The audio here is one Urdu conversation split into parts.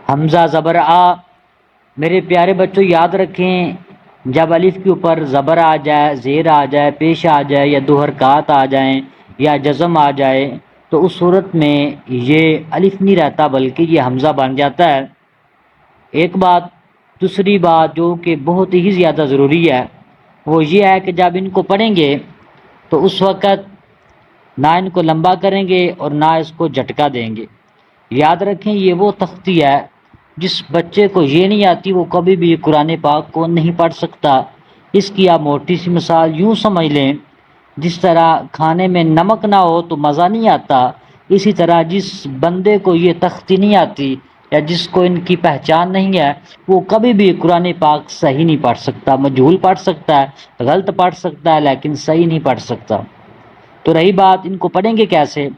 حمزہ زبر آ، میرے پیارے بچوں یاد رکھیں جب الف کے اوپر زبر آ جائے، زیر آ جائے، پیش آ جائے، یا دو حرکات آ جائیں یا جزم آ جائے تو اس صورت میں یہ الف نہیں رہتا بلکہ یہ حمزہ بن جاتا ہے۔ ایک بات، دوسری بات جو کہ بہت ہی زیادہ ضروری ہے وہ یہ ہے کہ جب ان کو پڑھیں گے تو اس وقت نہ ان کو لمبا کریں گے اور نہ اس کو جھٹکا دیں گے۔ یاد رکھیں یہ وہ تختی ہے، جس بچے کو یہ نہیں آتی وہ کبھی بھی قرآن پاک کو نہیں پڑھ سکتا۔ اس کی آپ موٹی سی مثال یوں سمجھ لیں، جس طرح کھانے میں نمک نہ ہو تو مزہ نہیں آتا، اسی طرح جس بندے کو یہ تختی نہیں آتی یا جس کو ان کی پہچان نہیں ہے وہ کبھی بھی قرآن پاک صحیح نہیں پڑھ سکتا، مجہول پڑھ سکتا ہے، غلط پڑھ سکتا ہے لیکن صحیح نہیں پڑھ سکتا۔ تو رہی بات ان کو پڑھیں گے کیسے،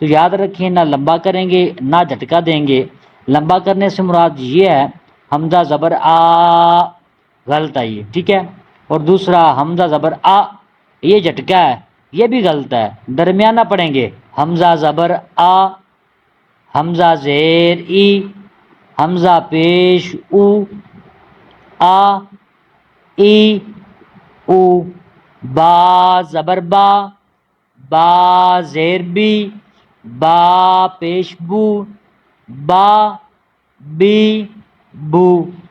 تو یاد رکھیں نہ لمبا کریں گے نہ جھٹکا دیں گے۔ لمبا کرنے سے مراد یہ ہے حمزہ زبر آ، غلط ہے یہ، ٹھیک ہے، اور دوسرا حمزہ زبر آ، یہ جھٹکا ہے، یہ بھی غلط ہے۔ درمیانہ پڑھیں گے حمزہ زبر آ، حمزہ زیر ای، حمزہ پیش او، آ ای او، با زبر با، با زیر بی، با پیش بو، با بی بو۔